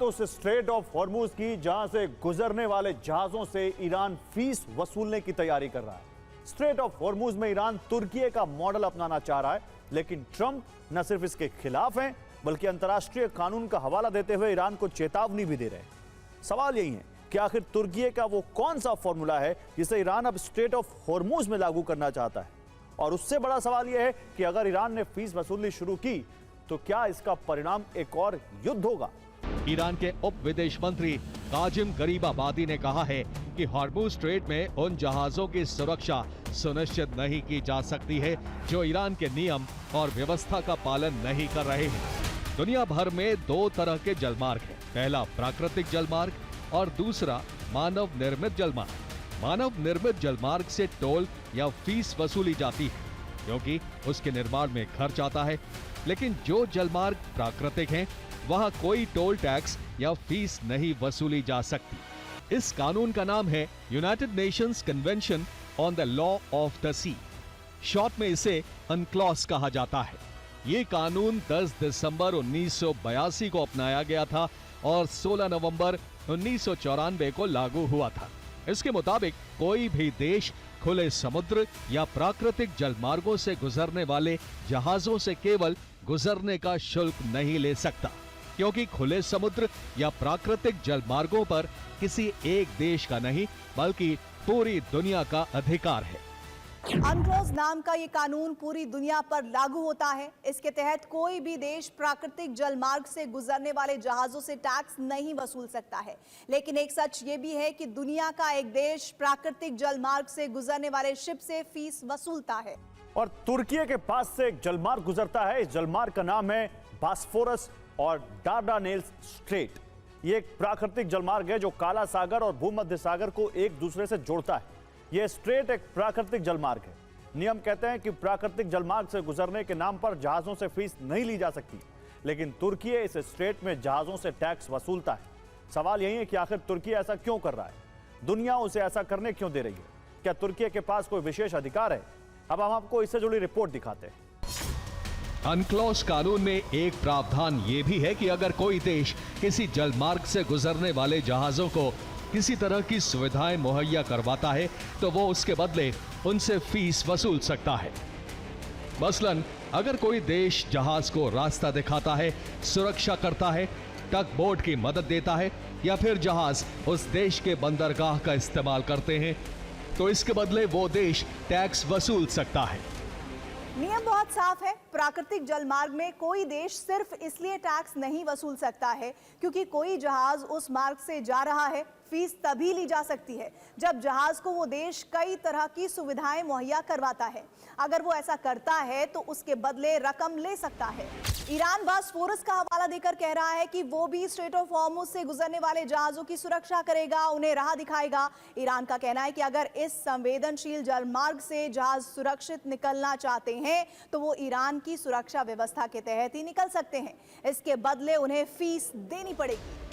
तो उस straight of Hormuz की जहां से गुजरने वाले जहाजों से ईरान फीस वसूलने की तैयारी कर रहा है। स्ट्रेट ऑफ हॉर्मूज में ईरान तुर्की का मॉडल अपनाना चाह रहा है, लेकिन ट्रंप न सिर्फ इसके खिलाफ हैं बल्कि अंतर्राष्ट्रीय कानून का हवाला देते हुए ईरान को चेतावनी भी दे रहे हैं। सवाल यही है कि आखिर तुर्की का वो कौन सा फॉर्मूला है जिसे ईरान अब स्ट्रेट ऑफ हॉर्मूज में लागू करना चाहता है। और उससे बड़ा सवाल यह है कि अगर ईरान ने फीस वसूलनी शुरू की तो क्या इसका परिणाम एक और युद्ध होगा। ईरान के उप विदेश मंत्री काजिम गरीबाबादी ने कहा है कि हॉर्मुज स्ट्रेट में उन जहाजों की सुरक्षा सुनिश्चित नहीं की जा सकती है जो ईरान के नियम और व्यवस्था का पालन नहीं कर रहे हैं। दुनिया भर में दो तरह के जलमार्ग हैं, पहला प्राकृतिक जलमार्ग और दूसरा मानव निर्मित जलमार्ग। मानव निर्मित जलमार्ग से टोल या फीस वसूली जाती है क्योंकि उसके निर्माण में खर्च आता है, लेकिन जो जलमार्ग प्राकृतिक हैं वहां कोई टोल टैक्स या फीस नहीं वसूली जा सकती। इस कानून का नाम है United Nations Convention on the Law of the Sea, शॉर्ट में इसे अनक्लॉस कहा जाता है। ये कानून 10 दिसंबर 1982 को अपनाया गया था और 16 नवंबर 1994 को लागू हुआ था। इसके मुताबिक कोई भी देश खुले समुद्र या प्राकृतिक जलमार्गों से गुजरने वाले जहाजों से केवल गुजरने का शुल्क नहीं ले सकता, क्योंकि खुले समुद्र या प्राकृतिक जलमार्गों पर किसी एक देश का नहीं बल्कि पूरी दुनिया का अधिकार है। अनक्लॉस नाम का ये कानून पूरी दुनिया पर लागू होता है। इसके तहत कोई भी देश प्राकृतिक जलमार्ग से गुजरने वाले जहाजों से टैक्स नहीं वसूल सकता है। लेकिन एक सच ये भी है कि दुनिया का एक देश प्राकृतिक जलमार्ग से गुजरने वाले शिप से फीस वसूलता है। और तुर्की के पास से एक जलमार्ग गुजरता है। इस जलमार्ग का नाम है बॉस्फोरस और डार्डानेल्स स्ट्रेट। ये एक प्राकृतिक जलमार्ग है जो काला सागर और भूमध्य सागर को एक दूसरे से जोड़ता है। यह स्ट्रेट एक प्राकृतिक जलमार्ग है। नियम कहते हैं कि प्राकृतिक जलमार्ग से गुजरने के नाम पर जहाजों से फीस नहीं ली जा सकती, लेकिन तुर्की इस स्ट्रेट में जहाजों से टैक्स वसूलता है। सवाल यही है कि आखिर तुर्की ऐसा क्यों कर रहा है, दुनिया उसे ऐसा करने क्यों दे रही है। क्या तुर्की के पास कोई विशेष अधिकार है? अब हम आपको इससे जुड़ी रिपोर्ट दिखाते हैं। अनक्लॉस कानून में एक प्रावधान ये भी है कि अगर कोई देश किसी जलमार्ग से गुजरने वाले जहाजों को किसी तरह की सुविधाएं मुहैया करवाता है तो वो उसके बदले उनसे फीस वसूल सकता है। मसलन अगर कोई देश जहाज को रास्ता दिखाता है, सुरक्षा करता है, टग बोट की मदद देता है या फिर जहाज उस देश के बंदरगाह का इस्तेमाल करते हैं तो इसके बदले वो देश टैक्स वसूल सकता है। नियम बहुत साफ है। प्राकृतिक जलमार्ग में कोई देश सिर्फ इसलिए टैक्स नहीं वसूल सकता है क्योंकि कोई जहाज उस मार्ग से जा रहा है। फीस तभी ली जा सकती है जब जहाज को वो देश कई तरह की सुविधाएं मुहैया करवाता है। अगर वो ऐसा करता है तो उसके बदले रकम ले सकता है। ईरान बॉस्फोरस का हवाला देकर कह रहा है कि वो भी स्ट्रेट ऑफ हॉर्मुज से गुजरने वाले जहाजों की सुरक्षा करेगा, उन्हें राह दिखाएगा। ईरान का कहना है कि अगर इस संवेदनशील जलमार्ग से जहाज सुरक्षित निकलना चाहते हैं तो वो ईरान की सुरक्षा व्यवस्था के तहत ही निकल सकते हैं। इसके बदले उन्हें फीस देनी पड़ेगी।